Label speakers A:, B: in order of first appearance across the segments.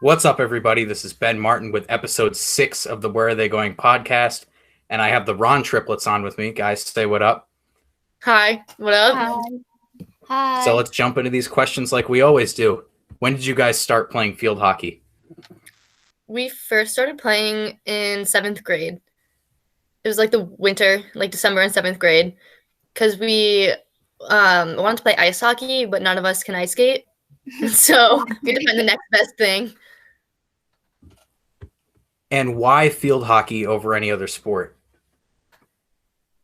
A: What's up, everybody? This is Ben Martin with episode 6 of the Where Are They Going podcast. And I have the Rahn Triplets on with me. Guys, say what up.
B: Hi, what up?
C: Hi.
A: So let's jump into these questions like we always do. When did you guys start playing field hockey?
B: We first started playing in 7th grade. It was like the winter, like December in 7th grade, because we wanted to play ice hockey, but none of us can ice skate. So we had to find the next best thing.
A: And why field hockey over any other sport?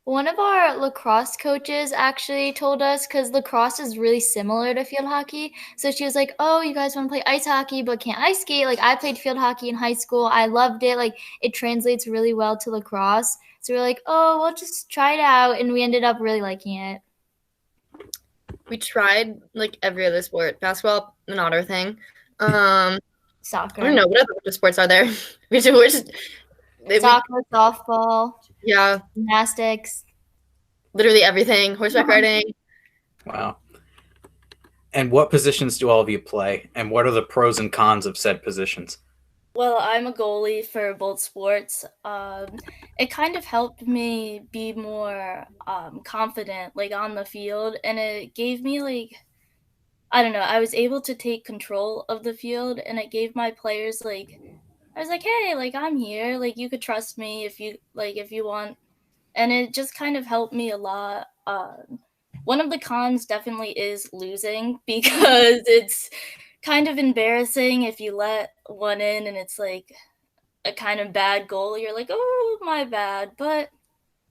C: One of our lacrosse coaches actually told us, because lacrosse is really similar to field hockey. So she was like, oh, you guys want to play ice hockey but can't ice skate? Like, I played field hockey in high school. I loved it. Like, it translates really well to lacrosse. So we're like, oh, we'll just try it out. And we ended up really liking it.
B: We tried like every other sport. Basketball, not our thing.
C: Soccer.
B: I don't know. What other sports are there?
C: Soccer, softball.
B: Yeah.
C: Gymnastics.
B: Literally everything. Horseback riding.
A: Wow. And what positions do all of you play? And what are the pros and cons of said positions?
D: Well, I'm a goalie for both sports. It kind of helped me be more confident, like, on the field. And it gave me, like, I don't know, I was able to take control of the field. And it gave my players, like, I was like, hey, like, I'm here. Like, you could trust me if you want. And it just kind of helped me a lot. One of the cons definitely is losing, because it's kind of embarrassing if you let one in and it's like a kind of bad goal. You're like, oh, my bad, but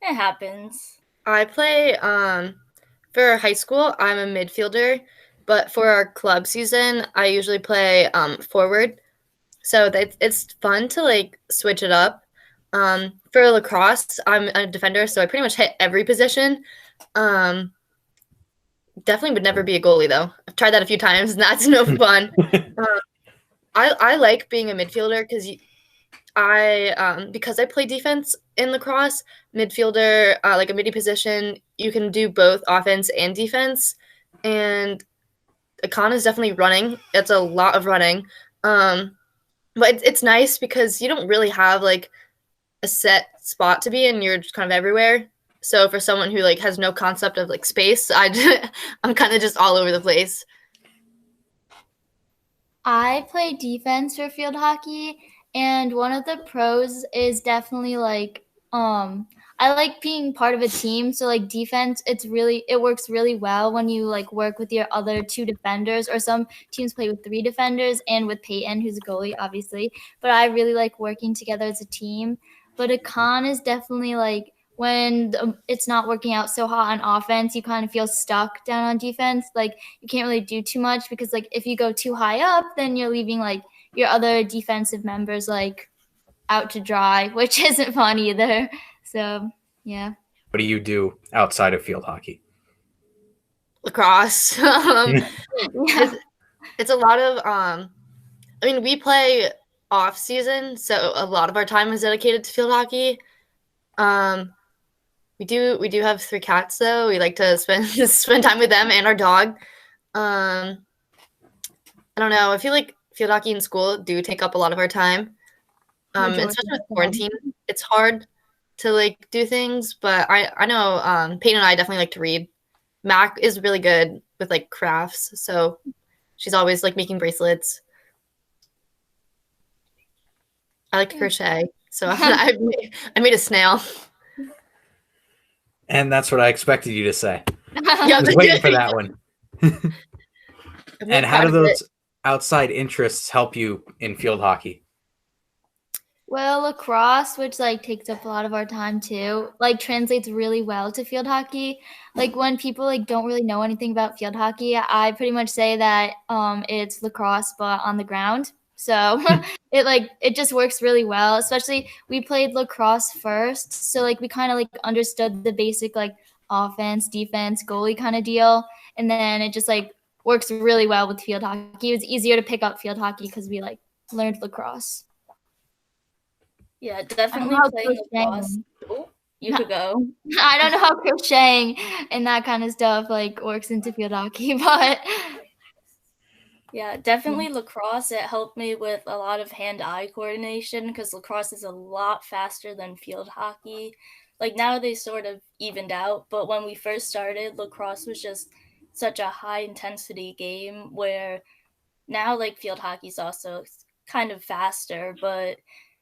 D: it happens.
B: I play for high school, I'm a midfielder, but for our club season, I usually play forward. So it's fun to like switch it up. For lacrosse, I'm a defender, so I pretty much hit every position. Definitely would never be a goalie, though. I've tried that a few times, and that's no fun. I like being a midfielder because I play defense in lacrosse, midfielder, like a midi position, you can do both offense and defense. And a con is definitely running. It's a lot of running. But it's nice because you don't really have like a set spot to be in. You're just kind of everywhere. So for someone who like has no concept of like space, I'm kind of just all over the place.
C: I play defense for field hockey, and one of the pros is definitely like I like being part of a team. So like defense, it works really well when you like work with your other two defenders, or some teams play with 3 defenders and with Peyton, who's a goalie, obviously. But I really like working together as a team. But a con is definitely like when it's not working out so hot on offense, you kind of feel stuck down on defense. Like you can't really do too much because like if you go too high up, then you're leaving like your other defensive members like out to dry, which isn't fun either. So yeah.
A: What do you do outside of field hockey?
B: Lacrosse. It's a lot of I mean, we play off season, so a lot of our time is dedicated to field hockey. We do have 3 cats though. We like to spend time with them and our dog. I don't know. I feel like field hockey in school do take up a lot of our time. Especially with quarantine, it's hard to like do things. But I know Peyton and I definitely like to read. Mac is really good with like crafts, so she's always like making bracelets. I like to crochet, so I made a snail.
A: And that's what I expected you to say.
B: Yeah,
A: I was waiting for that one. And how do those outside interests help you in field hockey?
C: Well, lacrosse, which like takes up a lot of our time too, like translates really well to field hockey. Like when people like don't really know anything about field hockey, I pretty much say that it's lacrosse but on the ground. So it just works really well. Especially we played lacrosse first, so like we kind of like understood the basic like offense, defense, goalie kind of deal, and then it just like works really well with field hockey. It was easier to pick up field hockey because we like learned lacrosse.
D: Yeah, definitely playing lacrosse. Oh, you could go.
C: I don't know how crocheting and that kind of stuff like works into field hockey, but
D: Yeah, definitely lacrosse. It helped me with a lot of hand-eye coordination because lacrosse is a lot faster than field hockey. Like now they sort of evened out, but when we first started, lacrosse was just such a high intensity game where now like field hockey's also kind of faster, but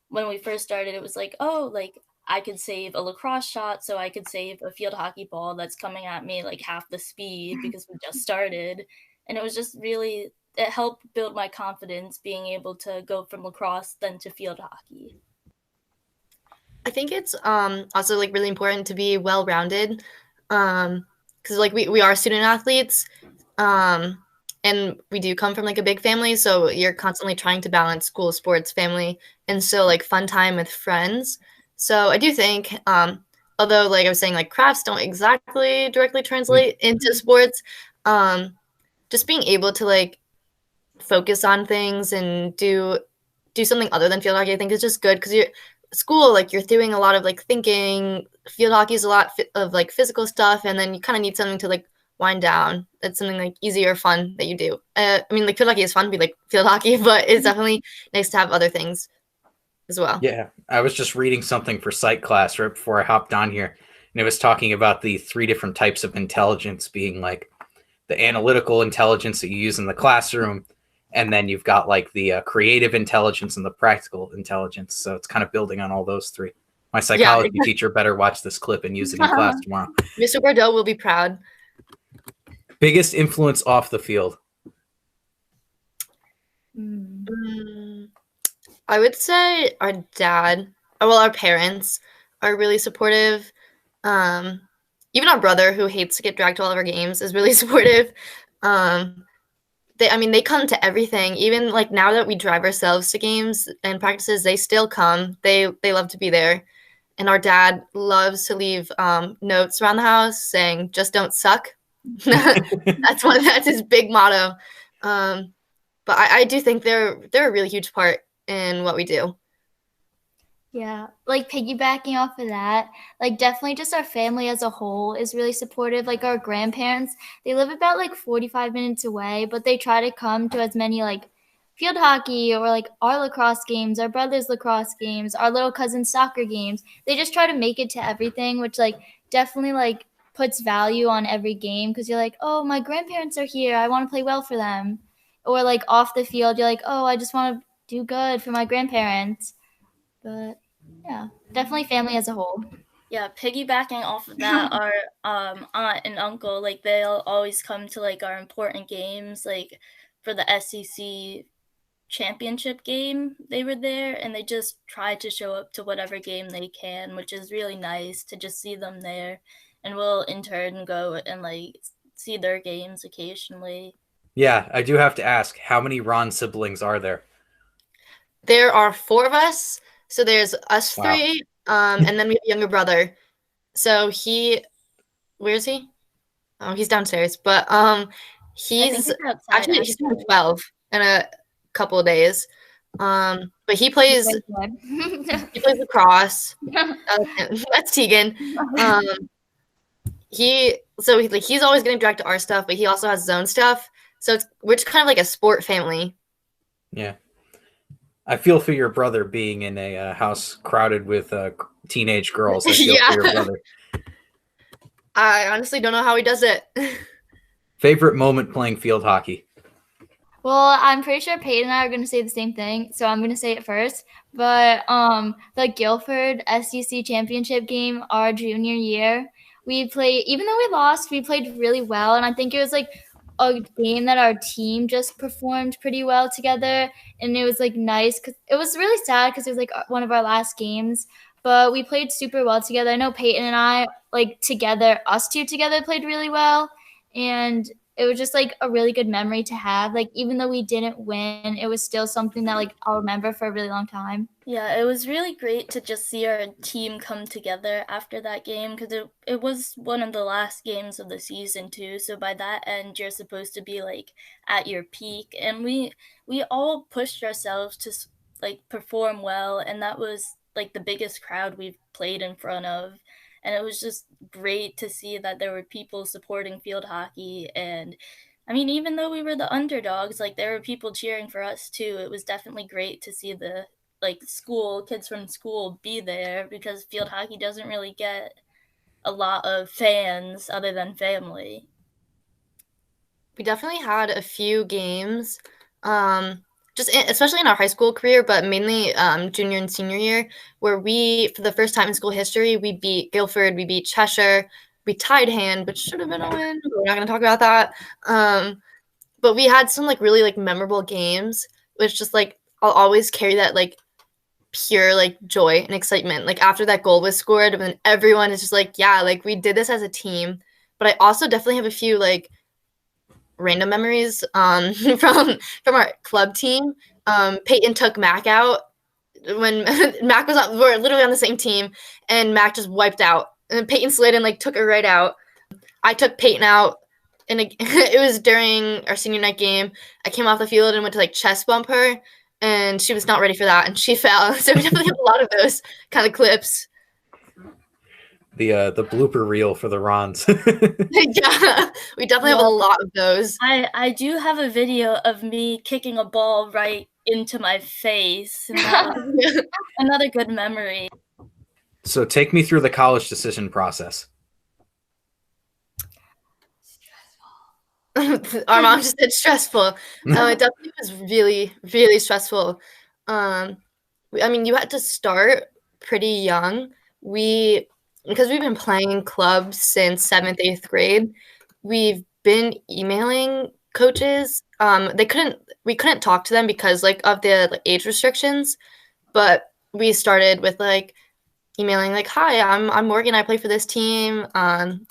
D: when we first started it was like, oh, like I could save a lacrosse shot so I could save a field hockey ball that's coming at me like half the speed because we just started. And it was just really, it helped build my confidence being able to go from lacrosse then to field hockey.
B: I think it's also like really important to be well rounded, because like we are student athletes, and we do come from like a big family, so you're constantly trying to balance school, sports, family, and so like fun time with friends. So I do think, although like I was saying, like crafts don't exactly directly translate into sports, just being able to like focus on things and do something other than field hockey, I think is just good because you're school, like you're doing a lot of like thinking. Field hockey is a lot of like physical stuff, and then you kind of need something to like wind down. It's something like easy or fun that you do. I mean, like field hockey is fun to be like field hockey, but it's definitely nice to have other things as well.
A: Yeah, I was just reading something for psych class right before I hopped on here, and it was talking about the 3 different types of intelligence being like the analytical intelligence that you use in the classroom, and then you've got like the creative intelligence and the practical intelligence. So it's kind of building on all those 3. My psychology teacher better watch this clip and use it in class tomorrow.
B: Mr. Bordeaux will be proud.
A: Biggest influence off the field?
B: I would say our dad, well, our parents are really supportive. Even our brother, who hates to get dragged to all of our games, is really supportive. They come to everything. Even like now that we drive ourselves to games and practices, they still come. They love to be there. And our dad loves to leave notes around the house saying, "Just don't suck." That's his big motto. But I do think they're a really huge part in what we do.
C: Yeah, like piggybacking off of that, like definitely just our family as a whole is really supportive. Like our grandparents, they live about like 45 minutes away, but they try to come to as many like field hockey or like our lacrosse games, our brother's lacrosse games, our little cousin's soccer games. They just try to make it to everything, which like definitely like puts value on every game because you're like, oh, my grandparents are here. I want to play well for them. Or like off the field, you're like, oh, I just want to do good for my grandparents. But yeah, definitely family as a whole.
D: Yeah, piggybacking off of that, our aunt and uncle, like they'll always come to like our important games, like for the SEC championship game, they were there and they just try to show up to whatever game they can, which is really nice to just see them there. And we'll in turn go and like see their games occasionally.
A: Yeah, I do have to ask, how many Ron siblings are there?
B: There are 4 of us. So there's us
A: Wow.
B: 3, and then we have a younger brother. So where is he? Oh, he's downstairs. But he's actually he's turning 12 in a couple of days. But he plays lacrosse. That's Tegan. He's always getting dragged to our stuff, but he also has his own stuff. So we're just kind of like a sport family.
A: Yeah. I feel for your brother being in a house crowded with teenage girls. I feel for your brother.
B: I honestly don't know how he does it.
A: Favorite moment playing field hockey?
C: Well, I'm pretty sure Peyton and I are going to say the same thing, so I'm going to say it first. But the Guilford SEC championship game our junior year, we played, even though we lost, we played really well. And I think it was like a game that our team just performed pretty well together. And it was like nice because it was really sad because it was like one of our last games. But we played super well together. I know Peyton and I, like together, us two together played really well. And it was just like a really good memory to have. Like even though we didn't win, it was still something that like I'll remember for a really long time.
D: Yeah, it was really great to just see our team come together after that game because it was one of the last games of the season too. So by that end, you're supposed to be like at your peak, and we all pushed ourselves to like perform well, and that was like the biggest crowd we've played in front of. And it was just great to see that there were people supporting field hockey. And I mean, even though we were the underdogs, like there were people cheering for us too. It was definitely great to see the kids from school be there, because field hockey doesn't really get a lot of fans other than family.
B: We definitely had a few games, especially in our high school career, but mainly junior and senior year, where we, for the first time in school history, we beat Guilford, we beat Cheshire, we tied Hand, which should have been a win, but we're not going to talk about that. But we had some like really like memorable games, which just like I'll always carry that like pure like joy and excitement. Like after that goal was scored, when everyone is just like, yeah, like we did this as a team. But I also definitely have a few like random memories from our club team. Peyton took Mac out when Mac was on, we're literally on the same team, and Mac just wiped out. And Peyton slid and like took her right out. I took Peyton out, and it was during our senior night game. I came off the field and went to like chest bump her, and she was not ready for that, and she fell. So we definitely have a lot of those kind of clips.
A: The blooper reel for the Rahns.
B: Yeah, we definitely have a lot of those.
D: I do have a video of me kicking a ball right into my face, and that was another good memory.
A: So take me through the college decision process.
B: Our mom just said stressful. It definitely was really, really stressful. I mean, you had to start pretty young. Because we've been playing clubs since 7th, 8th grade, we've been emailing coaches. We couldn't talk to them because like of the like, age restrictions, but we started with like emailing like, hi, I'm Morgan, I play for this team. I'm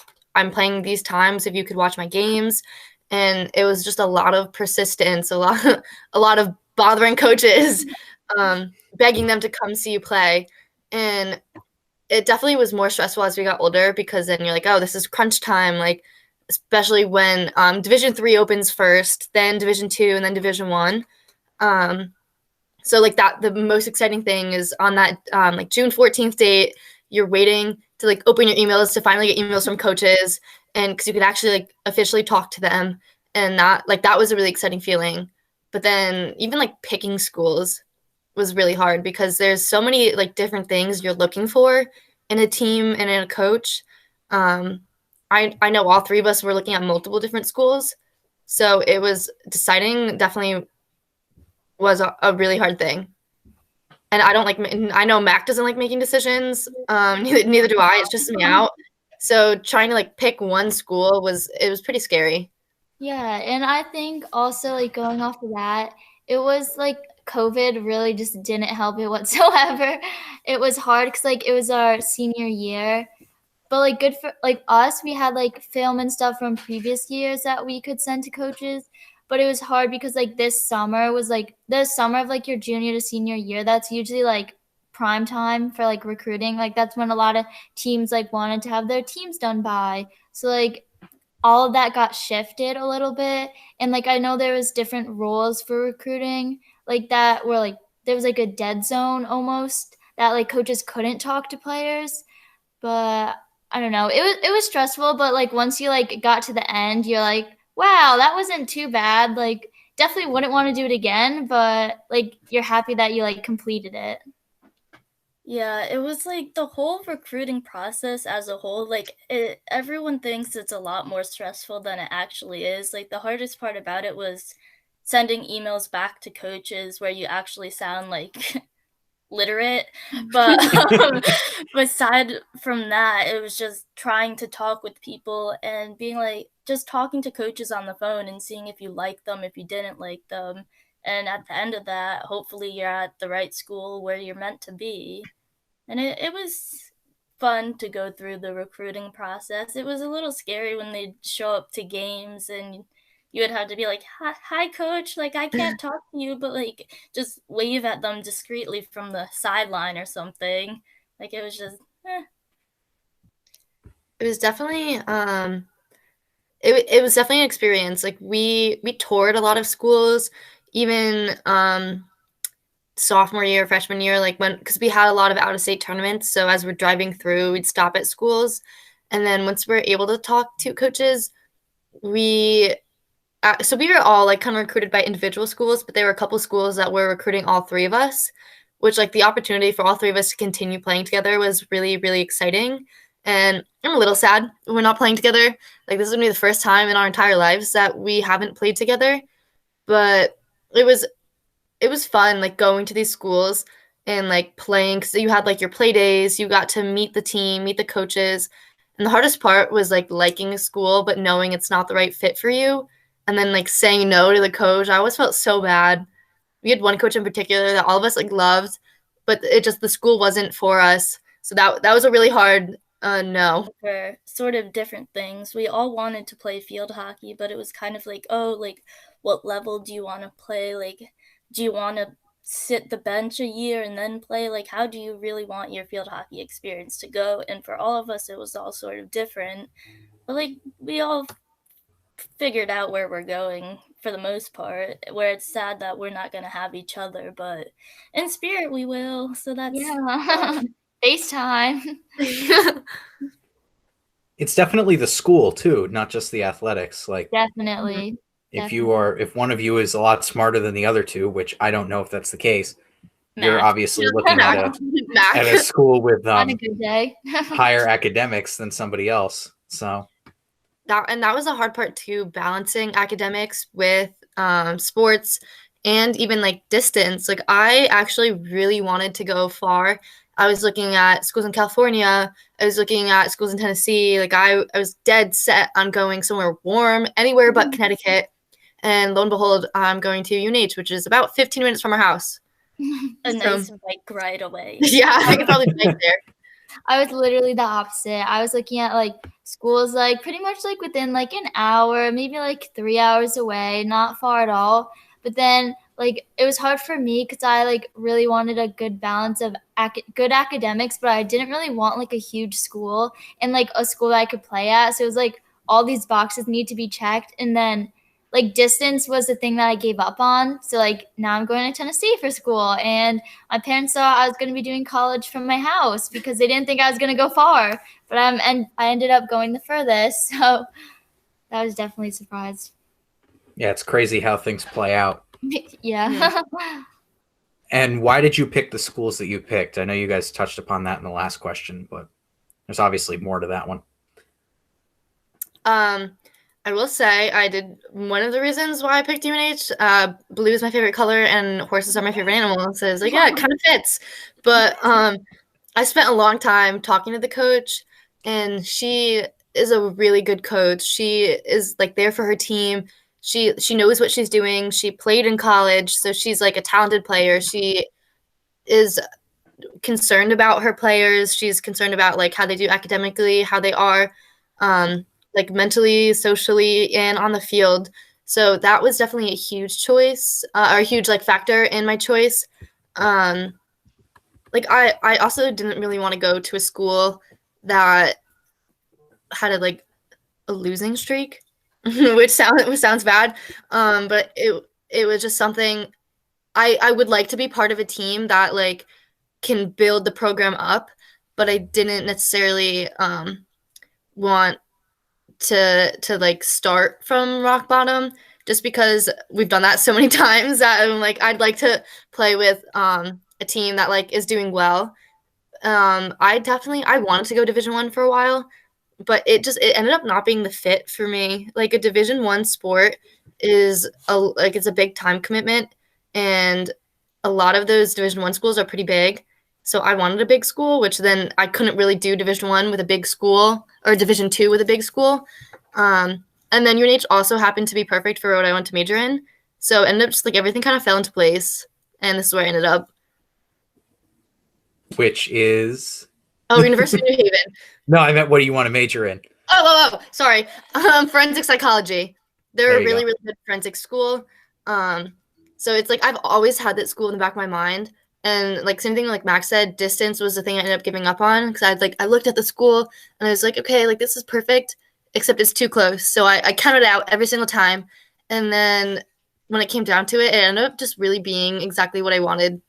B: playing these times if you could watch my games. And it was just a lot of persistence, a lot of bothering coaches, begging them to come see you play. And it definitely was more stressful as we got older, because then you're like, oh, this is crunch time, like especially when Division 3 opens first, then Division 2, and then Division 1. So like that, the most exciting thing is on that like June 14th date, you're waiting to like open your emails to finally get emails from coaches, and because you could actually like officially talk to them, and that was a really exciting feeling. But then even like picking schools was really hard, because there's so many like different things you're looking for in a team and in a coach. I know all three of us were looking at multiple different schools, so it was deciding definitely was a really hard thing. And I know Mac doesn't like making decisions. Neither do I. It stresses me out. So trying to like pick one school was pretty scary.
C: Yeah, and I think also like going off of that, it was like COVID really just didn't help it whatsoever. It was hard because like it was our senior year, but like good for like us, we had like film and stuff from previous years that we could send to coaches. But it was hard because like this summer was like the summer of like your junior to senior year. That's usually like prime time for like recruiting. Like that's when a lot of teams like wanted to have their teams done by. So like all of that got shifted a little bit. And like I know there was different rules for recruiting like that, where like there was like a dead zone almost that like coaches couldn't talk to players. But I don't know. It was stressful, but like once you like got to the end, you're like, wow, that wasn't too bad. Like definitely wouldn't want to do it again, but like you're happy that you like completed it.
D: Yeah, it was like the whole recruiting process as a whole, like everyone thinks it's a lot more stressful than it actually is. Like the hardest part about it was sending emails back to coaches where you actually sound like literate. But aside from that, it was just trying to talk with people and being like, just talking to coaches on the phone and seeing if you like them, if you didn't like them. And at the end of that, hopefully you're at the right school where you're meant to be. And it was fun to go through the recruiting process. It was a little scary when they'd show up to games and you would have to be like, hi coach, like I can't talk to you, but like just wave at them discreetly from the sideline or something. Like it was just
B: It was definitely it was definitely an experience. Like we toured a lot of schools, even sophomore year, freshman year, like because we had a lot of out of state tournaments. So as we're driving through, we'd stop at schools, and then once we're able to talk to coaches, we so we were all like kind of recruited by individual schools, but there were a couple schools that were recruiting all three of us, which like the opportunity for all three of us to continue playing together was really, really exciting. And I'm a little sad we're not playing together. Like this is gonna be the first time in our entire lives that we haven't played together. But it was fun like going to these schools and like playing because you had like your play days, you got to meet the team, meet the coaches. And the hardest part was like liking a school but knowing it's not the right fit for you and then like saying no to the coach. I always felt so bad. We had one coach in particular that all of us like loved, but it just the school wasn't for us. So that was a really hard no.
D: For sort of different things. We all wanted to play field hockey, but it was kind of like, oh, like what level do you want to play? Like, do you want to sit the bench a year and then play? Like, how do you really want your field hockey experience to go? And for all of us, it was all sort of different. But like, we all figured out where we're going for the most part, where it's sad that we're not going to have each other, but in spirit we will. So that's
C: Yeah. FaceTime.
A: It's definitely the school too, not just the athletics. Like
C: Definitely.
A: if one of you is a lot smarter than the other two, which I don't know if that's the case, you're
D: math.
A: obviously looking at a
B: Mac.
A: school with
C: On a good day.
A: higher academics than somebody else. So
B: That was a hard part too, balancing academics with sports and even like distance. Like I actually really wanted to go far. I was looking at schools in California. I was looking at schools in Tennessee. Like I was dead set on going somewhere warm, anywhere but Connecticut. And lo and behold, I'm going to UNH, which is about 15 minutes from our house.
D: A
B: So-
D: nice bike ride away.
B: Yeah, I could probably bike there.
C: I was literally the opposite. I was looking at like schools like pretty much like within like an hour, maybe like 3 hours away, not far at all. But then like it was hard for me because I like really wanted a good balance of good academics, but I didn't really want like a huge school and like a school that I could play at. So it was like all these boxes need to be checked, and then like distance was the thing that I gave up on. So like now I'm going to Tennessee for school, and my parents thought I was going to be doing college from my house because they didn't think I was going to go far. But and I ended up going the furthest. So that was definitely a surprise.
A: yeah, it's crazy how things play out.
C: Yeah.
A: And why did you pick the schools that you picked? I know you guys touched upon that in the last question, but there's obviously more to that one.
B: I will say I did one of the reasons why I picked UNH. Blue is my favorite color, and horses are my favorite animal. So it's like, yeah, it kind of fits. But I spent a long time talking to the coach, and she is a really good coach. She is like there for her team. She knows what she's doing. She played in college, so she's like a talented player. She is concerned about her players. She's concerned about like how they do academically, how they are like mentally, socially, and on the field. So that was definitely a huge choice, or a huge like factor in my choice. Like I also didn't really want to go to a school that had a losing streak, which sounds bad. But it was just something I would like to be part of a team that like can build the program up, but I didn't necessarily want to like start from rock bottom, just because we've done that so many times that I'm like I'd like to play with a team that like is doing well. I wanted to go Division 1 for a while, but it ended up not being the fit for me. Like a Division 1 sport is it's a big time commitment, and a lot of those Division 1 schools are pretty big. So I wanted a big school, which then I couldn't really do Division 1 with a big school or Division 2 with a big school. And then UNH also happened to be perfect for what I want to major in. So it ended up just like everything kind of fell into place, and this is where I ended up.
A: Which is
B: University of New Haven.
A: no, I meant what do you want to major in?
B: Oh, sorry. Forensic psychology. They're
A: There
B: a
A: you
B: really,
A: go.
B: really good forensic school. So it's like I've always had that school in the back of my mind. And like same thing like Max said, distance was the thing I ended up giving up on because I looked at the school and I was like, okay, like this is perfect, except it's too close. So I counted out every single time. And then when it came down to it, it ended up just really being exactly what I wanted.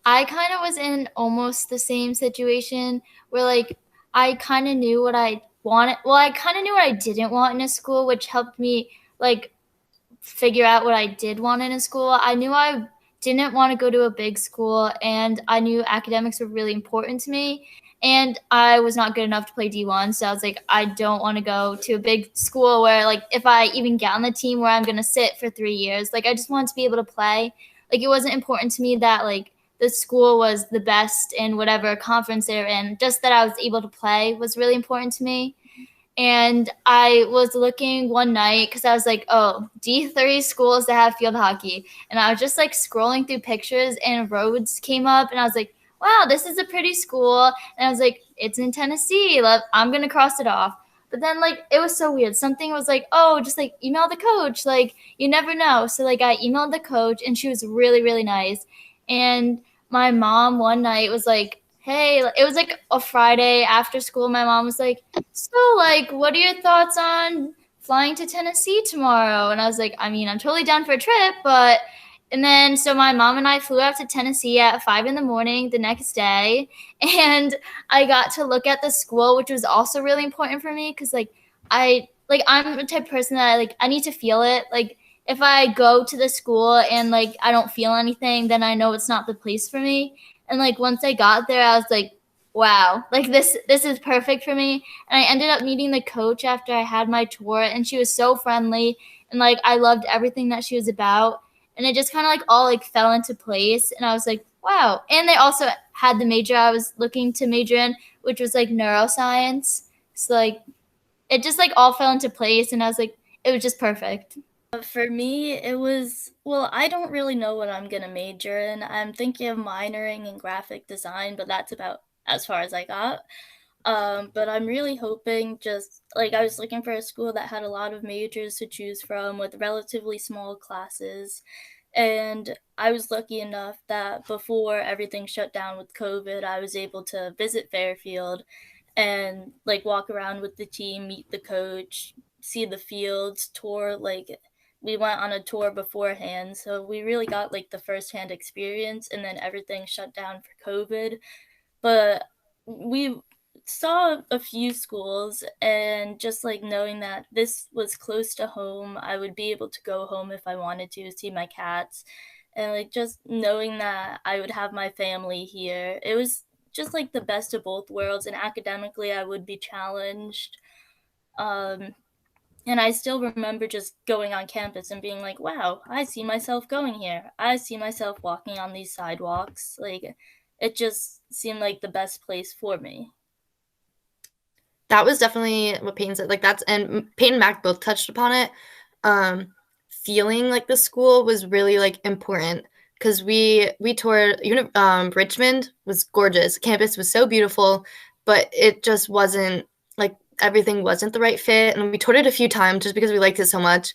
C: I kind of was in almost the same situation where like I kind of knew what I wanted. Well, I kind of knew what I didn't want in a school, which helped me like figure out what I did want in a school. I knew I didn't want to go to a big school, and I knew academics were really important to me. And I was not good enough to play D1, so I was like, I don't want to go to a big school where, like, if I even get on the team where I'm going to sit for 3 years, like, I just wanted to be able to play. Like, it wasn't important to me that, like, the school was the best in whatever conference they were in. Just that I was able to play was really important to me. And I was looking one night because I was like, oh, D3 schools that have field hockey. And I was just like scrolling through pictures and Rhodes came up and I was like, wow, this is a pretty school. And I was like, it's in Tennessee. I'm going to cross it off. But then, like, it was so weird. Something was like, oh, just like email the coach. Like, you never know. So, like, I emailed the coach and she was really, really nice. And my mom one night was like, hey, it was like a Friday after school. My mom was like, so, like, what are your thoughts on flying to Tennessee tomorrow? And I was like, I mean, I'm totally down for a trip, but. And then, so my mom and I flew out to Tennessee at 5 in the morning the next day. And I got to look at the school, which was also really important for me because, like, I'm the type of person that I need to feel it. Like, if I go to the school and, like, I don't feel anything, then I know it's not the place for me. And, like, once I got there, I was like, wow, like, this is perfect for me. And I ended up meeting the coach after I had my tour, and she was so friendly. And, like, I loved everything that she was about. And it just kind of, like, all, like, fell into place. And I was like, wow. And they also had the major I was looking to major in, which was, like, neuroscience. So, like, it just, like, all fell into place. And I was like, it was just perfect.
D: For me, it was, well, I don't really know what I'm going to major in. I'm thinking of minoring in graphic design, but that's about as far as I got. But I'm really hoping just, like, I was looking for a school that had a lot of majors to choose from with relatively small classes. And I was lucky enough that before everything shut down with COVID, I was able to visit Fairfield and, like, walk around with the team, meet the coach, see the fields, tour. Like, we went on a tour beforehand, so we really got, like, the firsthand experience, and then everything shut down for COVID. But we saw a few schools, and just, like, knowing that this was close to home, I would be able to go home if I wanted to see my cats, and, like, just knowing that I would have my family here, it was just, like, the best of both worlds. And academically I would be challenged, and I still remember just going on campus and being like, wow, I see myself going here. I see myself walking on these sidewalks. Like, it just seemed like the best place for me.
B: That was definitely what Peyton said. Like, and Peyton and Mac both touched upon it. Feeling like the school was really, like, important because we toured Richmond. Was gorgeous. Campus was so beautiful, but it just wasn't, like, everything wasn't the right fit. And we toured it a few times just because we liked it so much,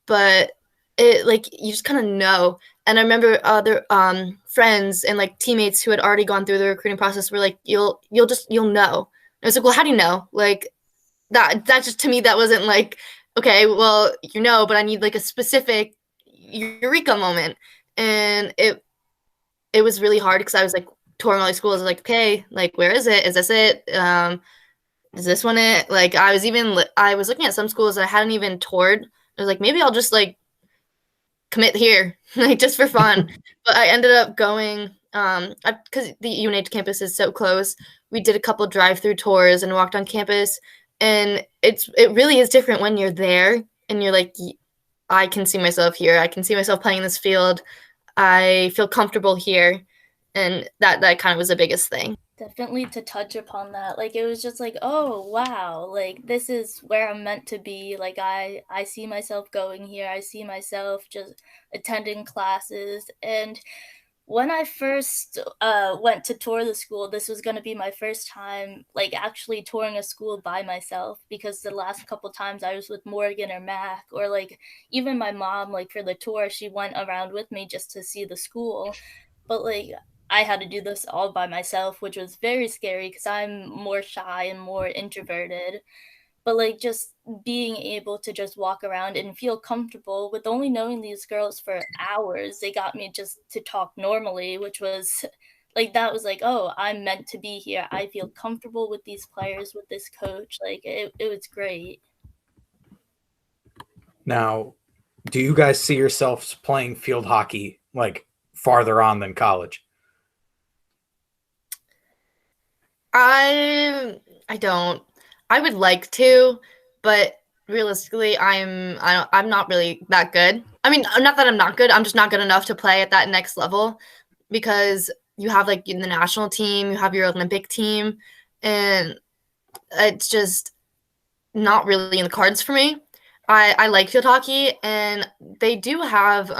B: but it, like, you just kind of know. And I remember other friends and, like, teammates who had already gone through the recruiting process were like, you'll know. I was like, well, how do you know? Like, that just, to me, that wasn't like, okay, well, but I need, like, a specific eureka moment. And it was really hard because I was, like, touring all these schools. I was like, okay, like, where is it? Is this it? Is this one it? Like, I was looking at some schools that I hadn't even toured. I was like, maybe I'll just, like, commit here, like, just for fun. But I ended up going, because the UNH campus is so close. We did a couple drive-through tours and walked on campus, and it really is different when you're there and you're like, I can see myself here. I can see myself playing this field. I feel comfortable here, and that kind of was the biggest thing.
D: Definitely to touch upon that, like, it was just like, oh wow, like, this is where I'm meant to be. Like, I see myself going here. I see myself just attending classes. And when I first went to tour the school, this was going to be my first time, like, actually touring a school by myself, because the last couple times I was with Morgan or Mac, or, like, even my mom, like, for the tour, she went around with me just to see the school. But, like, I had to do this all by myself, which was very scary because I'm more shy and more introverted. But, like, just being able to just walk around and feel comfortable with only knowing these girls for hours, they got me just to talk normally, which was, like, that was like, oh, I'm meant to be here. I feel comfortable with these players, with this coach. Like, it was great.
A: Now, do you guys see yourselves playing field hockey like farther on than college?
B: I don't. I would like to, but realistically, I'm not really that good. I mean, not that I'm not good. I'm just not good enough to play at that next level because you have like in the national team, you have your Olympic team, and it's just not really in the cards for me. I like field hockey, and they do have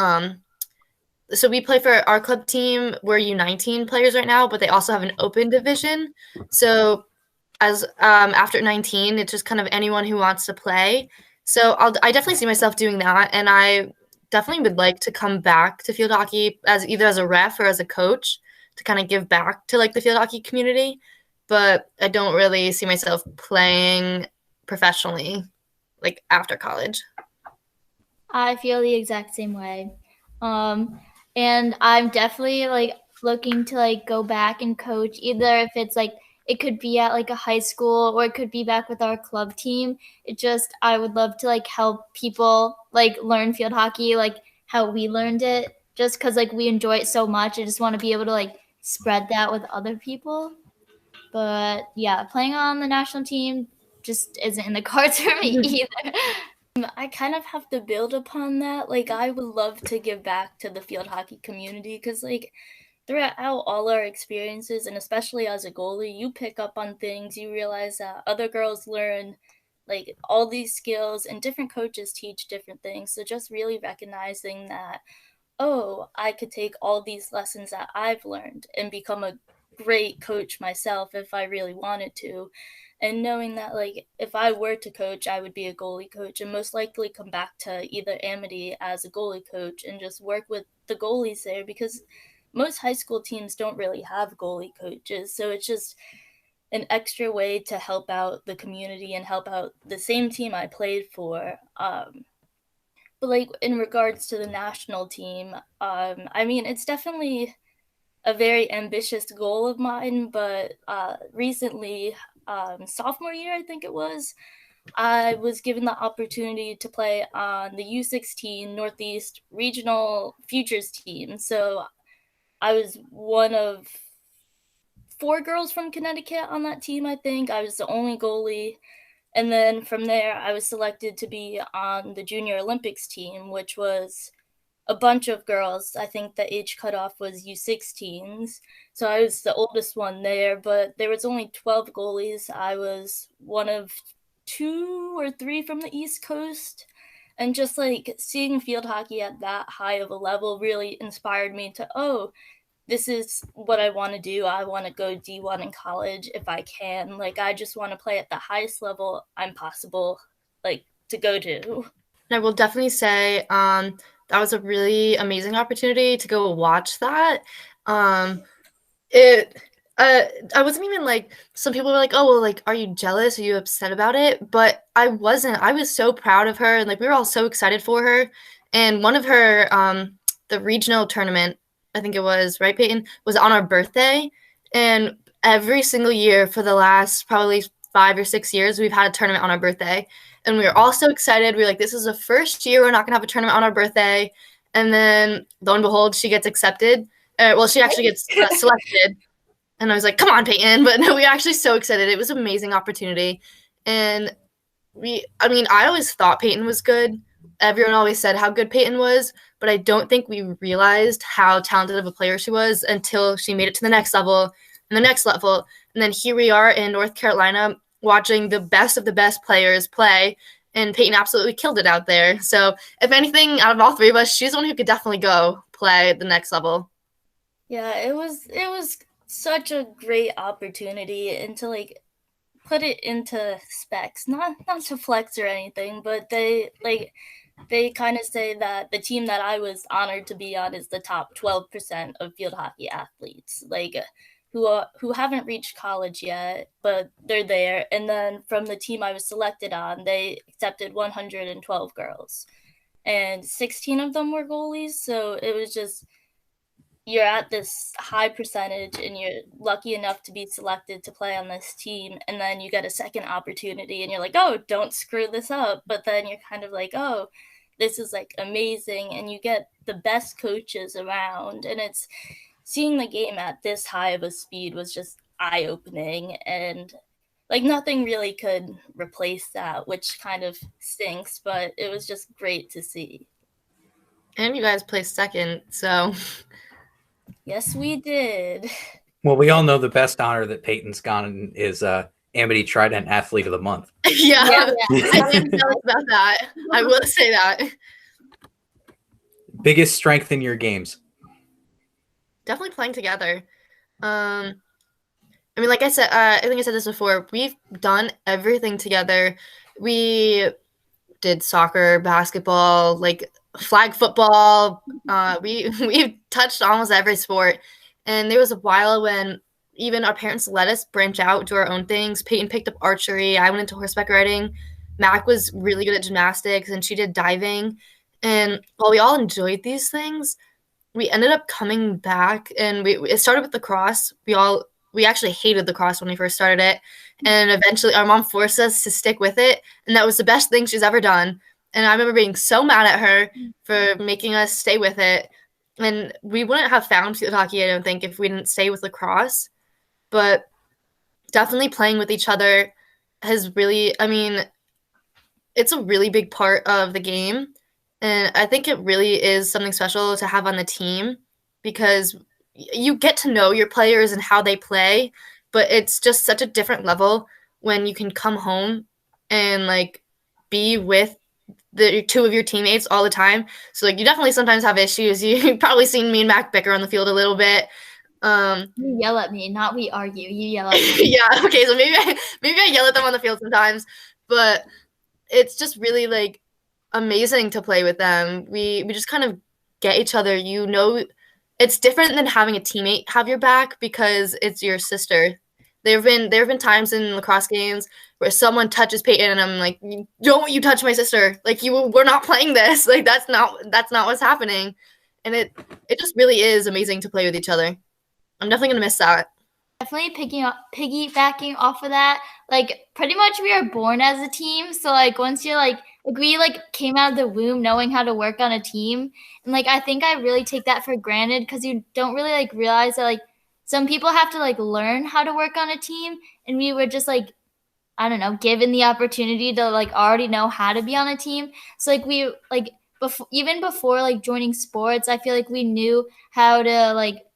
B: so we play for our club team. We're U19 players right now, but they also have an open division. So as after 19, it's just kind of anyone who wants to play. So I definitely see myself doing that, and I definitely would like to come back to field hockey as either as a ref or as a coach to kind of give back to like the field hockey community. But I don't really see myself playing professionally like after college.
C: I feel the exact same way. And I'm definitely like looking to like go back and coach, either if it's like it could be at like a high school or it could be back with our club team. It just I would love to like help people like learn field hockey like how we learned it, just because like we enjoy it so much. I just want to be able to like spread that with other people. But yeah, playing on the national team just isn't in the cards for me either.
D: I kind of have to build upon that. Like, I would love to give back to the field hockey community because, like, throughout all our experiences, and especially as a goalie, you pick up on things. You realize that other girls learn, like, all these skills, and different coaches teach different things. So just really recognizing that, oh, I could take all these lessons that I've learned and become a great coach myself if I really wanted to. And knowing that, like, if I were to coach, I would be a goalie coach and most likely come back to either Amity as a goalie coach and just work with the goalies there because most high school teams don't really have goalie coaches. So it's just an extra way to help out the community and help out the same team I played for. But like in regards to the national team, I mean, it's definitely a very ambitious goal of mine, but recently, sophomore year, I think it was, I was given the opportunity to play on the U16 Northeast Regional Futures team. So I was one of 4 girls from Connecticut on that team, I think. I was the only goalie. And then from there, I was selected to be on the Junior Olympics team, which was a bunch of girls. I think the age cutoff was U16s. So I was the oldest one there, but there was only 12 goalies. I was one of 2 or 3 from the East Coast. And just like seeing field hockey at that high of a level really inspired me to, oh, this is what I want to do. I want to go D1 in college if I can. Like, I just want to play at the highest level I'm possible, like, to go to.
B: I will definitely say that was a really amazing opportunity to go watch that. I wasn't even like, some people were like, oh, well, like, are you jealous? Are you upset about it? But I wasn't. I was so proud of her. And like, we were all so excited for her. And one of her, the regional tournament, I think it was, right, Peyton, was on our birthday. And every single year for the last probably 5 or 6 years, we've had a tournament on our birthday. And we were all so excited. We were like, this is the first year we're not going to have a tournament on our birthday. And then, lo and behold, she gets accepted. Well, she actually gets selected. And I was like, come on, Peyton. But no, we were actually so excited. It was an amazing opportunity. And I always thought Peyton was good. Everyone always said how good Peyton was, but I don't think we realized how talented of a player she was until she made it to the next level and the next level. And then here we are in North Carolina watching the best of the best players play, and Peyton absolutely killed it out there. So if anything, out of all 3 of us, she's the one who could definitely go play at the next level.
D: Yeah, it was such a great opportunity, and to like put it into specs, not to flex or anything, but they kind of say that the team that I was honored to be on is the top 12% of field hockey athletes, like who haven't reached college yet, but they're there. And then from the team I was selected on, they accepted 112 girls, and 16 of them were goalies. So it was just, you're at this high percentage and you're lucky enough to be selected to play on this team, and then you get a second opportunity and you're like, oh, don't screw this up. But then you're kind of like, oh, this is like amazing, and you get the best coaches around, and it's seeing the game at this high of a speed was just eye-opening, and like nothing really could replace that, which kind of stinks, but it was just great to see.
B: And you guys placed second, so
D: Yes, we did.
A: Well, we all know the best honor that Peyton's gotten is Amity Trident Athlete of the Month.
B: yeah.
C: Yeah.
B: I didn't know about that. I will say that.
A: Biggest strength in your games?
B: Definitely playing together. I mean, like I said, I think I said this before. We've done everything together. We did soccer, basketball, like flag football. We've touched almost every sport. And there was a while when even our parents let us branch out, do our own things. Peyton picked up archery. I went into horseback riding. Mac was really good at gymnastics, and she did diving. And while we all enjoyed these things, we ended up coming back, and it started with lacrosse. We actually hated lacrosse when we first started it, and eventually our mom forced us to stick with it, and that was the best thing she's ever done. And I remember being so mad at her for making us stay with it, and we wouldn't have found field hockey, I don't think, if we didn't stay with lacrosse. But definitely playing with each other has really, I mean, it's a really big part of the game. And I think it really is something special to have on the team, because you get to know your players and how they play, but it's just such a different level when you can come home and like be with the two of your teammates all the time. So like you definitely sometimes have issues. You've probably seen me and Mac bicker on the field a little bit.
C: You yell at me, not we argue. You yell at me.
B: Yeah, okay, so maybe I yell at them on the field sometimes, but it's just really like amazing to play with them. We just kind of get each other. You know, it's different than having a teammate have your back because it's your sister. There have been times in lacrosse games where someone touches Peyton and I'm like, don't you touch my sister. Like we're not playing this. Like that's not what's happening. And it just really is amazing to play with each other. I'm definitely gonna miss that.
C: Definitely piggybacking off of that. Like pretty much we are born as a team. So like once you're like we like came out of the womb knowing how to work on a team. And like I think I really take that for granted because you don't really like realize that like some people have to like learn how to work on a team. And we were just like, I don't know, given the opportunity to like already know how to be on a team. So like we like even before like joining sports, I feel like we knew how to like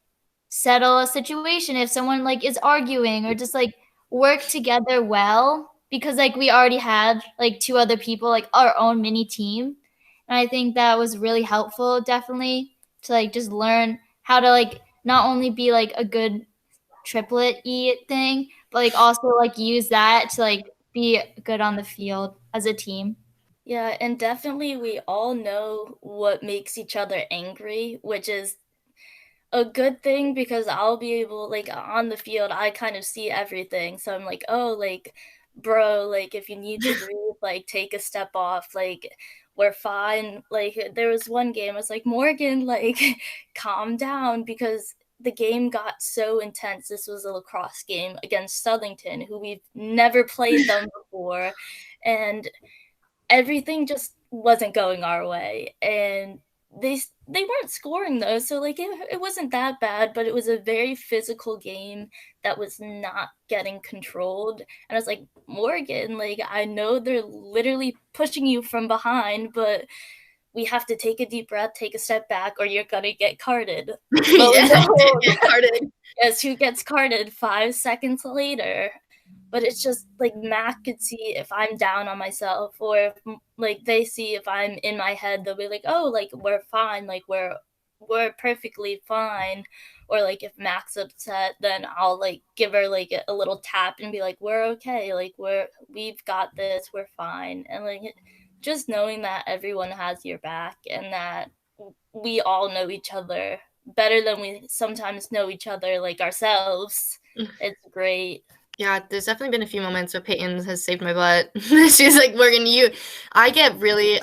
C: settle a situation if someone like is arguing or just like work together well, because like we already had like two other people, like our own mini team. And I think that was really helpful, definitely, to like just learn how to like not only be like a good triplet-y thing, but like also like use that to like be good on the field as a team.
D: Yeah, and definitely we all know what makes each other angry, which is a good thing because I'll be able, like, on the field, I kind of see everything. So I'm like, oh, like, bro, like, if you need to breathe, like, take a step off, like, we're fine. Like, there was one game, I was like, Morgan, like, calm down, because the game got so intense. This was a lacrosse game against Southington, who we've never played them before, and everything just wasn't going our way. And they weren't scoring though, so like it wasn't that bad, but it was a very physical game that was not getting controlled. And I was like, Morgan, like I know they're literally pushing you from behind, but we have to take a deep breath, take a step back, or you're gonna get carded.
B: Yeah, get carded.
D: Yes, who gets carded 5 seconds later? But it's just like Mac could see if I'm down on myself, or if like they see if I'm in my head, they'll be like, oh, like we're fine, like we're perfectly fine. Or like if Mac's upset, then I'll like give her like a little tap and be like, we're okay, like we've got this, we're fine. And like just knowing that everyone has your back and that we all know each other better than we sometimes know each other like ourselves, it's great.
B: Yeah, there's definitely been a few moments where Peyton has saved my butt. She's like, Morgan, I get really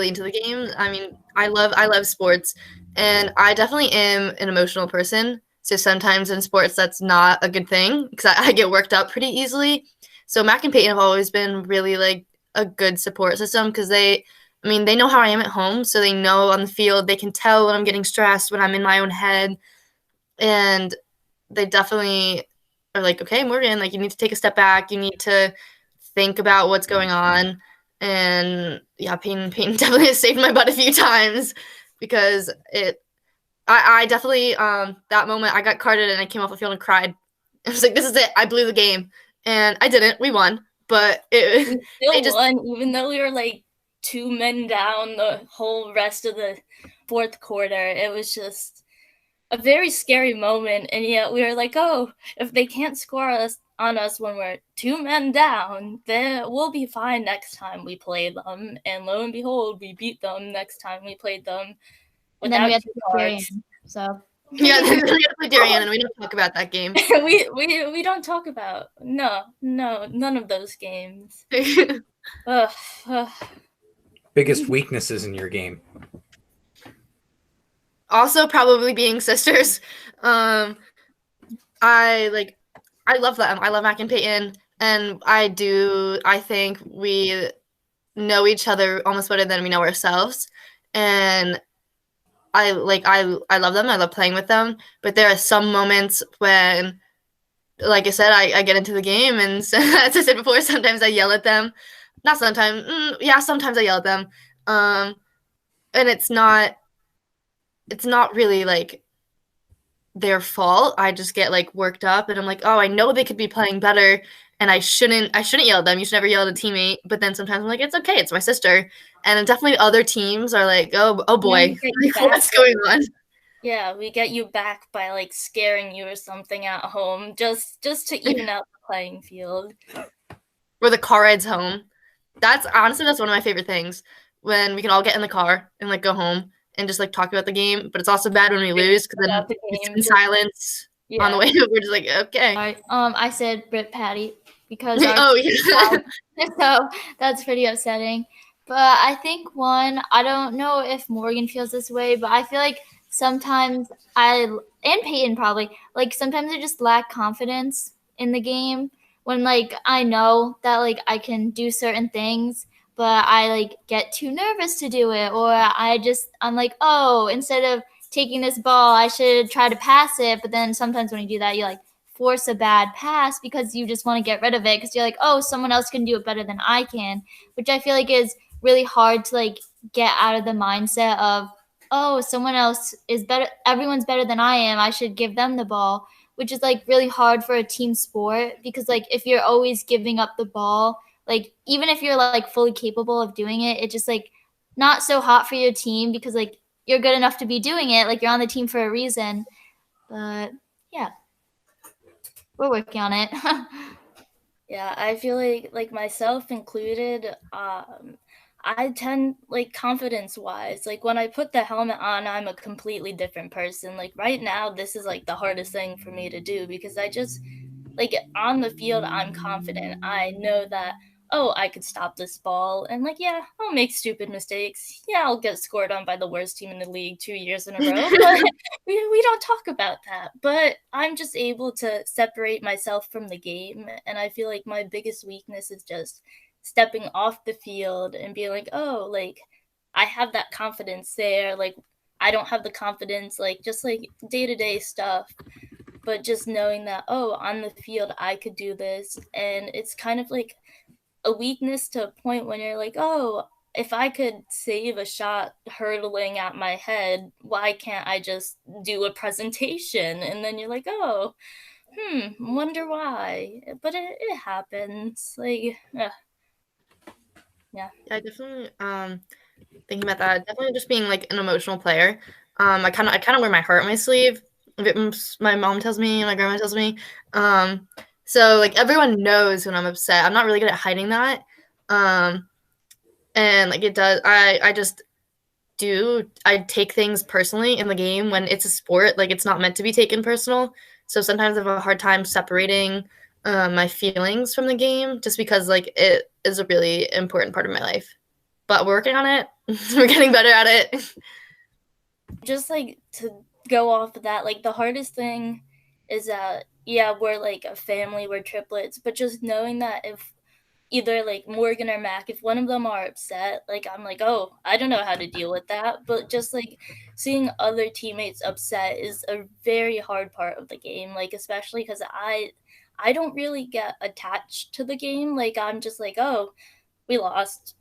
B: into the game. I mean, I love sports, and I definitely am an emotional person. So sometimes in sports, that's not a good thing because I get worked up pretty easily. So Mac and Peyton have always been really like a good support system because they I mean, they know how I am at home, so they know on the field. They can tell when I'm getting stressed, when I'm in my own head, and they definitely are like, okay, Morgan, like you need to take a step back. You need to think about what's going on. And yeah, Peyton definitely has saved my butt a few times because I definitely that moment I got carded and I came off the field and cried. I was like, this is it. I blew the game, and I didn't. We won, but
D: We still won, even though we were like 2 men down the whole rest of the fourth quarter. It was just a very scary moment, and yet we were like, oh, if they can't score on us when we're 2 men down, then we'll be fine next time we play them. And lo and behold, we beat them next time we played them.
C: And then we had to play Darien, so.
B: Yeah, we had to play Darien, and we don't talk about that game.
D: we don't talk about none of those games.
A: Biggest weaknesses in your game?
B: Also, probably being sisters. I love them. I love Mac and Peyton, and I think we know each other almost better than we know ourselves. And I love them. I love playing with them. But there are some moments when, like I said, I get into the game, and as I said before, sometimes I yell at them. Not sometimes. Sometimes I yell at them. And it's not really like their fault. I just get like worked up, and I'm like, oh, I know they could be playing better, and I shouldn't yell at them. You should never yell at a teammate. But then sometimes I'm like, it's okay, it's my sister. And definitely other teams are like, oh boy, what's going on?
D: Yeah, we get you back by like scaring you or something at home, just to even out the playing field.
B: Or the car rides home. That's one of my favorite things, when we can all get in the car and like go home and just like talk about the game. But it's also bad when we lose, because then it's in silence on the way. We're just like, okay.
C: I said Brit Patty because so that's pretty upsetting. But I think I don't know if Morgan feels this way, but I feel like sometimes and Peyton probably, like sometimes I just lack confidence in the game when like I know that like I can do certain things, but I like get too nervous to do it, or I'm like, oh, instead of taking this ball, I should try to pass it. But then sometimes when you do that, you like force a bad pass because you just want to get rid of it because you're like, oh, someone else can do it better than I can, which I feel like is really hard to like get out of the mindset of, oh, someone else is better. Everyone's better than I am. I should give them the ball, which is like really hard for a team sport because like if you're always giving up the ball, like even if you're like fully capable of doing it, it's just like not so hot for your team because like you're good enough to be doing it. Like you're on the team for a reason. But yeah, we're working on it.
D: Yeah, I feel like myself included, I tend, like, confidence-wise, like, when I put the helmet on, I'm a completely different person. Like, right now, this is, like, the hardest thing for me to do because I just, like, on the field, I'm confident. I know that, oh, I could stop this ball. And, like, yeah, I'll make stupid mistakes. Yeah, I'll get scored on by the worst team in the league 2 years in a row. But we don't talk about that. But I'm just able to separate myself from the game. And I feel like my biggest weakness is just stepping off the field and being like, oh, like, I have that confidence there. Like, I don't have the confidence, like, just, like, day-to-day stuff. But just knowing that, oh, on the field, I could do this. And it's kind of like a weakness to a point when you're like, oh, if I could save a shot hurtling at my head, why can't I just do a presentation? And then you're like, oh, wonder why. But it happens. Like, yeah.
B: I definitely thinking about that. Definitely just being like an emotional player. I kind of wear my heart on my sleeve. My mom tells me, my grandma tells me. So like everyone knows when I'm upset. I'm not really good at hiding that. And like it does. I just do. I take things personally in the game when it's a sport. Like it's not meant to be taken personal. So sometimes I have a hard time separating my feelings from the game just because like it is a really important part of my life. But we're working on it. We're getting better at it.
D: Just like to go off of that, like the hardest thing is that, yeah, we're like a family, we're triplets, but just knowing that if either like Morgan or Mac, if one of them are upset, like I'm like, oh, I don't know how to deal with that. But just like seeing other teammates upset is a very hard part of the game, like especially because I don't really get attached to the game. Like I'm just like, oh, we lost,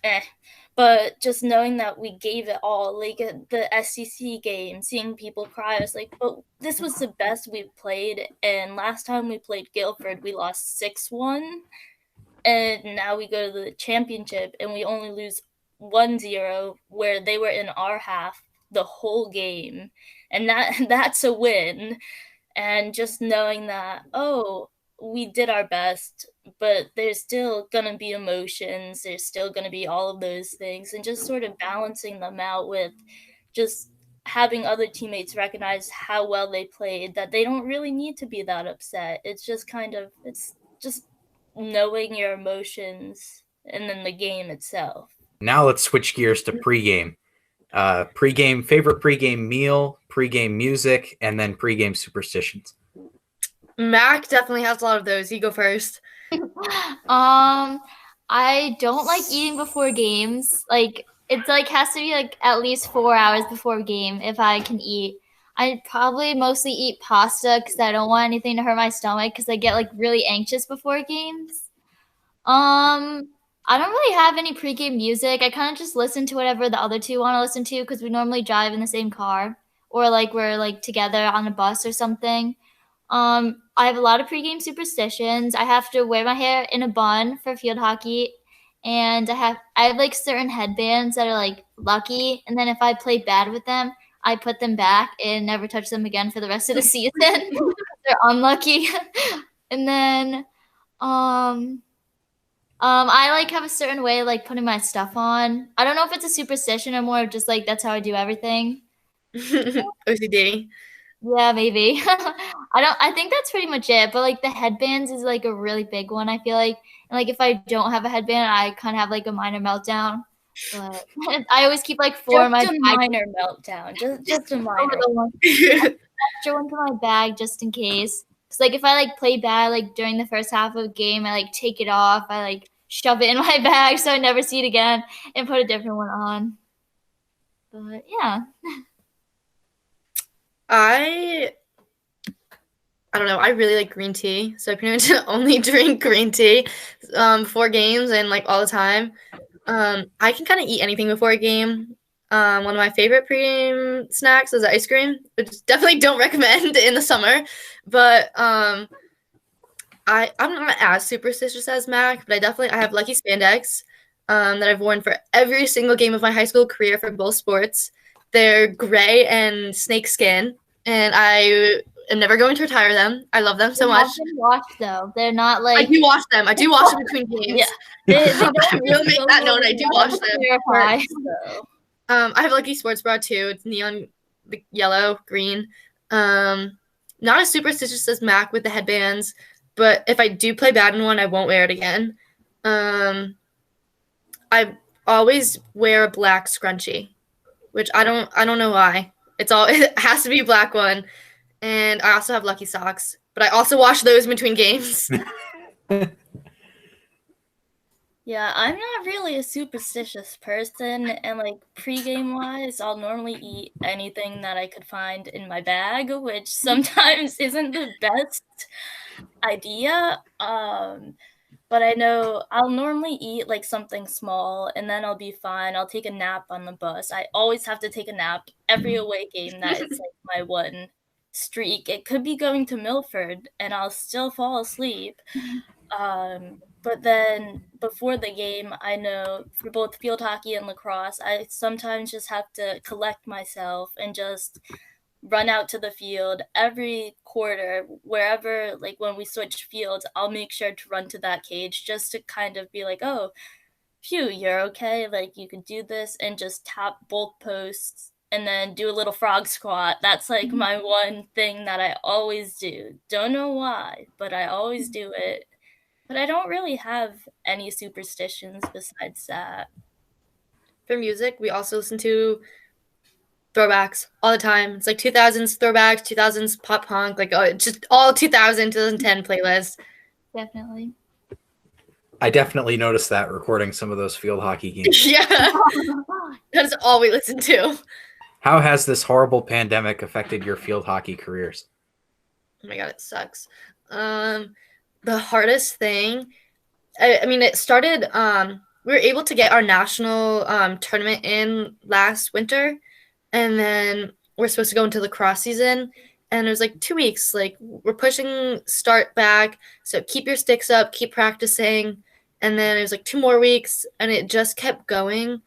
D: But just knowing that we gave it all, like the SCC game, seeing people cry, I was like, but this was the best we've played. And last time we played Guildford, we lost 6-1. And now we go to the championship and we only lose 1-0, where they were in our half the whole game. And that's a win. And just knowing that, oh, we did our best, but there's still going to be emotions. There's still going to be all of those things. And just sort of balancing them out with just having other teammates recognize how well they played, that they don't really need to be that upset. It's just knowing your emotions and then the game itself.
A: Now let's switch gears to pregame. Favorite pregame meal, pregame music, and then pregame superstitions.
B: Mac definitely has a lot of those. You go first.
C: I don't like eating before games. Like it's like has to be like at least 4 hours before a game if I can eat. I probably mostly eat pasta because I don't want anything to hurt my stomach because I get like really anxious before games. I don't really have any pregame music. I kind of just listen to whatever the other two want to listen to because we normally drive in the same car or like we're like together on a bus or something. I have a lot of pregame superstitions. I have to wear my hair in a bun for field hockey, and I have like certain headbands that are like lucky, and then if I play bad with them, I put them back and never touch them again for the rest of the season. They're unlucky. And then I like have a certain way like putting my stuff on. I don't know if it's a superstition or more of just like that's how I do everything.
B: OCD.
C: Yeah, maybe. I think that's pretty much it. But like the headbands is like a really big one, I feel like. And like if I don't have a headband, I kind of have like a minor meltdown. But I always keep like four in my
D: Just a
C: bag.
D: minor meltdown. Just a minor.
C: Extra one to my bag just in case. Cause like if I like play bad like during the first half of a game, I like take it off. I like shove it in my bag so I never see it again and put a different one on. But yeah.
B: I don't know. I really like green tea, so I pretty much only drink green tea before games and like all the time. I can kind of eat anything before a game. One of my favorite pregame snacks is ice cream, which definitely don't recommend in the summer. But I'm not as superstitious as Mac, but I have lucky spandex that I've worn for every single game of my high school career for both sports. They're gray and snake skin, and I am never going to retire them. I love them so much.
C: Wash though. They're not like
B: I do wash them. I do wash them between games.
D: Yeah.
B: I will make that known. I do wash them.
C: Purify.
B: I have Lucky Sports Bra too. It's neon yellow, green. Not as superstitious as Mac with the headbands, but if I do play bad in one, I won't wear it again. I always wear a black scrunchie, which I don't know why. It has to be a black one. And I also have lucky socks, but I also wash those in between games.
D: Yeah, I'm not really a superstitious person, and like pregame wise, I'll normally eat anything that I could find in my bag, which sometimes isn't the best idea. But I know I'll normally eat like something small and then I'll be fine. I'll take a nap on the bus. I always have to take a nap every away game. That is like my one streak. It could be going to Milford and I'll still fall asleep. But then before the game, I know for both field hockey and lacrosse, I sometimes just have to collect myself and just run out to the field every quarter, wherever, like when we switch fields, I'll make sure to run to that cage just to kind of be like, oh, phew, you're okay. Like you could do this, and just tap both posts and then do a little frog squat. That's like my one thing that I always do. Don't know why, but I always do it. But I don't really have any superstitions besides that.
B: For music, we also listen to throwbacks all the time. It's like 2000s throwbacks, 2000s pop punk, like just all 2010 playlist.
C: Definitely.
A: I definitely noticed that recording some of those field hockey games.
B: Yeah, that's all we listen to.
A: How has this horrible pandemic affected your field hockey careers?
B: Oh my god, it sucks. The hardest thing, I mean, it started. We were able to get our national tournament in last winter, and then we're supposed to go into lacrosse season. And it was like 2 weeks. Like we're pushing start back, so keep your sticks up, keep practicing. And then it was like 2 more weeks, and it just kept going.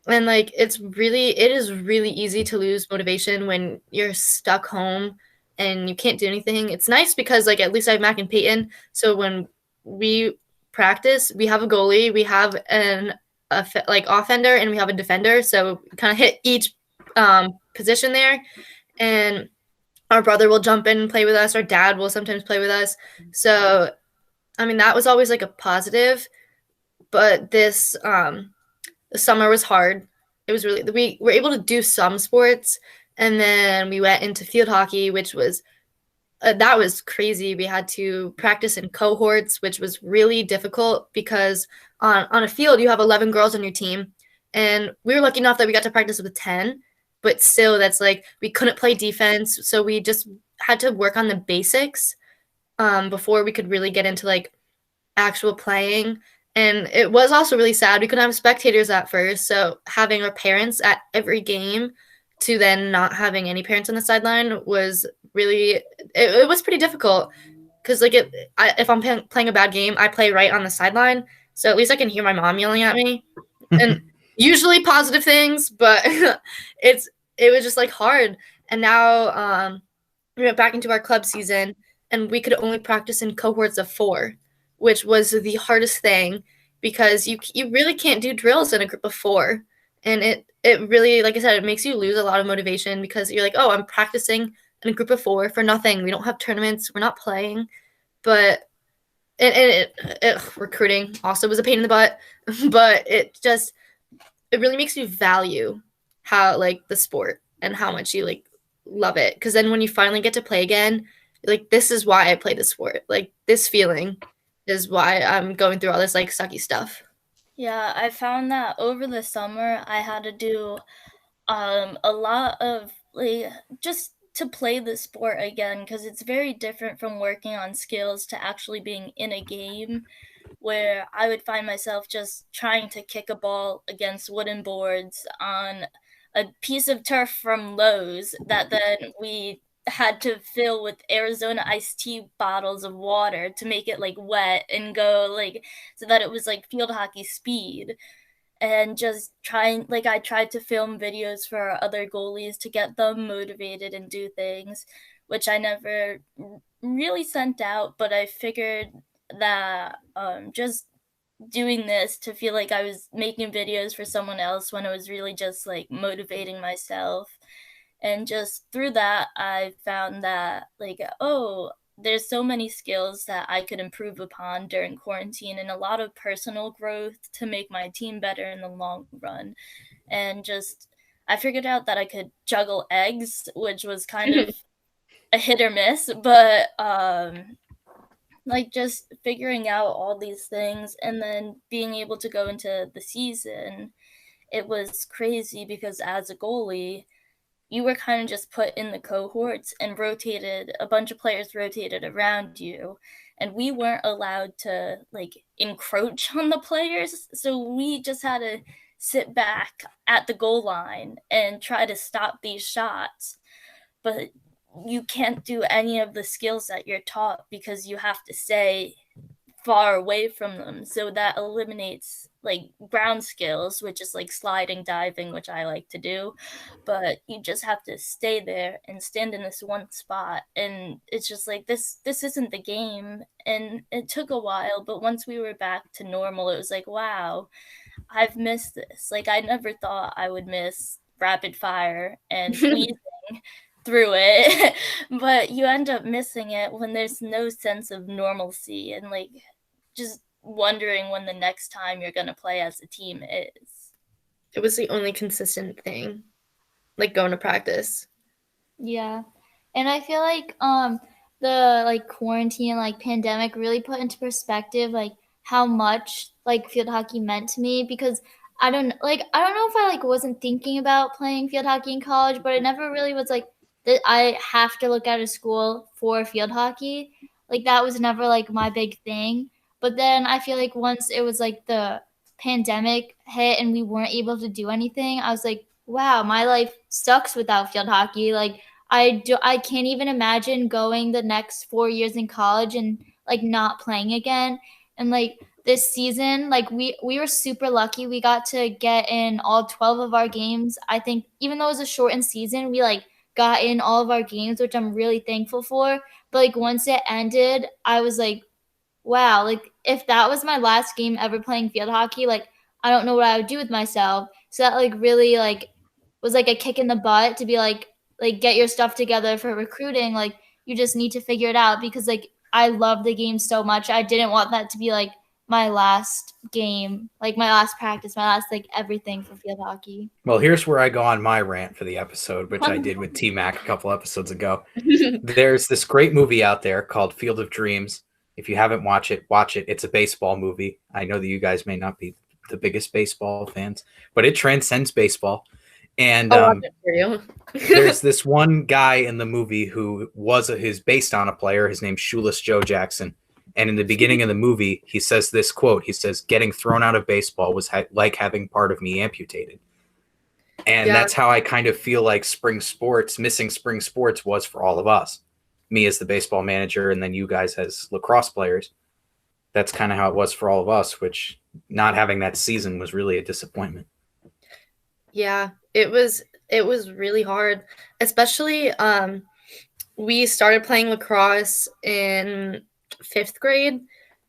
B: And like it is really easy to lose motivation when you're stuck home and you can't do anything. It's nice because like at least I have Mac and Peyton, so when we practice, we have a goalie, we have like offender, and we have a defender, so kind of hit each position there. And our brother will jump in and play with us. Our dad will sometimes play with us. So I mean that was always like a positive. But this the summer was hard. It was really, we were able to do some sports, and then we went into field hockey, which was that was crazy. We had to practice in cohorts, which was really difficult because on a field you have 11 girls on your team, and we were lucky enough that we got to practice with 10, but still that's like we couldn't play defense, so we just had to work on the basics before we could really get into like actual playing. And it was also really sad. We couldn't have spectators at first. So having our parents at every game to then not having any parents on the sideline was really, it was pretty difficult. Because like if I'm playing a bad game, I play right on the sideline. So at least I can hear my mom yelling at me. And usually positive things, but it was just like hard. And now we went back into our club season, and we could only practice in cohorts of 4, which was the hardest thing because you really can't do drills in a group of 4. And it really, like I said, it makes you lose a lot of motivation because you're like, oh, I'm practicing in a group of 4 for nothing. We don't have tournaments. We're not playing. But recruiting also was a pain in the butt. But it really makes you value how like the sport and how much you like love it. Because then when you finally get to play again, like this is why I play the sport. Like this feeling is why I'm going through all this like sucky stuff.
D: Yeah, I found that over the summer I had to do a lot of like just to play the sport again because it's very different from working on skills to actually being in a game where I would find myself just trying to kick a ball against wooden boards on a piece of turf from Lowe's that then we had to fill with Arizona iced tea bottles of water to make it like wet and go like so that it was like field hockey speed. And just trying, like, I tried to film videos for other goalies to get them motivated and do things, which I never really sent out, but I figured that just doing this to feel like I was making videos for someone else when I was really just like motivating myself. And just through that, I found that, like, oh, there's so many skills that I could improve upon during quarantine and a lot of personal growth to make my team better in the long run. And just, I figured out that I could juggle eggs, which was kind of a hit or miss, but like just figuring out all these things and then being able to go into the season, it was crazy because as a goalie, you were kind of just put in the cohorts and rotated, a bunch of players rotated around you. And we weren't allowed to like encroach on the players. So we just had to sit back at the goal line and try to stop these shots. But you can't do any of the skills that you're taught because you have to stay far away from them. So that eliminates like ground skills, which is like sliding, diving, which I like to do. But you just have to stay there and stand in this one spot. And it's just like this isn't the game. And it took a while, but once we were back to normal, it was like, wow, I've missed this. Like I never thought I would miss rapid fire and wheezing through it, but you end up missing it when there's no sense of normalcy and like just wondering when the next time you're going to play as a team is.
B: It was the only consistent thing, like going to practice.
C: Yeah. And I feel like the like quarantine, like pandemic really put into perspective like how much like field hockey meant to me, because I don't know if I like wasn't thinking about playing field hockey in college, but it never really was like that I have to look at a school for field hockey. Like that was never like my big thing. But then I feel like once it was like the pandemic hit and we weren't able to do anything, I was like, wow, my life sucks without field hockey. Like I can't even imagine going the next 4 years in college and like not playing again. And like this season, like we were super lucky. We got to get in all 12 of our games. I think even though it was a shortened season, we like got in all of our games, which I'm really thankful for. But like once it ended, I was like, wow, like if that was my last game ever playing field hockey, like I don't know what I would do with myself. So that like really like was like a kick in the butt to be like get your stuff together for recruiting. Like you just need to figure it out, because like I love the game so much. I didn't want that to be like my last game, like my last practice, my last like everything for field hockey.
A: Well, here's where I go on my rant for the episode, which I did with T-Mac a couple episodes ago. There's this great movie out there called Field of Dreams. If you haven't watched it, watch it. It's a baseball movie. I know that you guys may not be the biggest baseball fans, but it transcends baseball. And
B: I'll watch it for you.
A: there's this one guy in the movie who is based on a player. His name's Shoeless Joe Jackson. And in the beginning of the movie, he says this quote. He says, "Getting thrown out of baseball was like having part of me amputated." And that's how I kind of feel like missing spring sports was for all of us. Me as the baseball manager, and then you guys as lacrosse players. That's kind of how it was for all of us, which not having that season was really a disappointment.
B: Yeah, it was really hard, especially we started playing lacrosse in 5th grade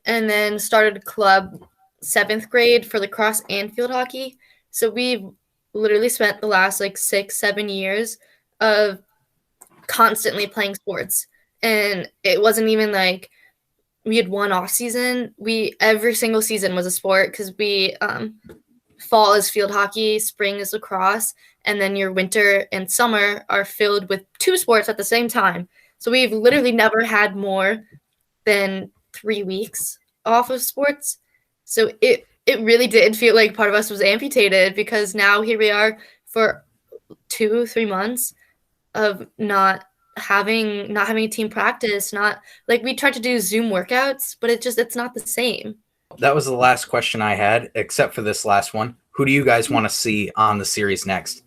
B: and then started club 7th grade for lacrosse and field hockey. So we literally spent the last like 6-7 years of constantly playing sports, and it wasn't even like we had one off season. Every single season was a sport, because we fall is field hockey, spring is lacrosse, and then your winter and summer are filled with 2 sports at the same time. So we've literally never had more than 3 weeks off of sports. So it really did feel like part of us was amputated, because now here we are for 2-3 months of not having a team practice. Not like we tried to do Zoom workouts, but it's not the same.
A: That was the last question I had, except for this last one. Who do you guys want to see on the series next?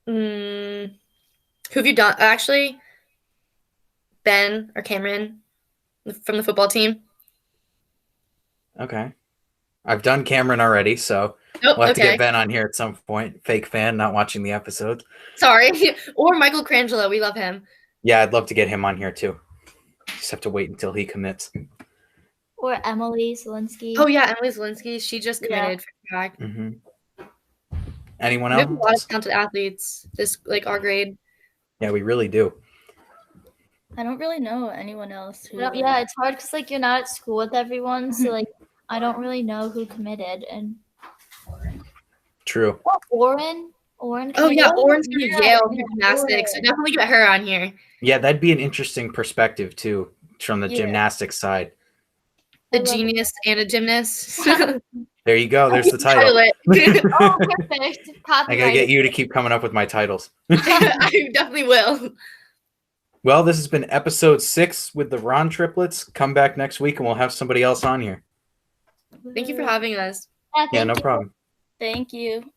B: Who have you done? Actually, Ben or Cameron from the football team.
A: Okay. I've done Cameron already, so we'll have to get Ben on here at some point. Fake fan, not watching the episodes.
B: Sorry. Or Michael Crangelo. We love him.
A: Yeah, I'd love to get him on here too. Just have to wait until he commits.
C: Or Emily Zielinski.
B: Oh yeah, Emily Zielinski. She just committed for track.
A: Mm-hmm. Anyone
B: We
A: else?
B: have a lot of talented athletes. This like our grade.
A: Yeah, we really do.
D: I don't really know anyone else who.
C: Yeah, it's hard because like you're not at school with everyone, so like I don't really know who committed. And
A: True.
C: Oren.
B: Oh yeah, Oren's from Yale for gymnastics. So definitely get her on here.
A: Yeah, that'd be an interesting perspective too, from the gymnastics side.
B: The genius and a gymnast.
A: There you go. There's the title.
C: Oh, perfect.
A: I gotta get you to keep coming up with my titles.
B: I definitely will.
A: Well, this has been episode 6 with the Rahn Triplets. Come back next week and we'll have somebody else on here.
B: Thank you for having us.
A: Yeah, no problem.
D: Thank you.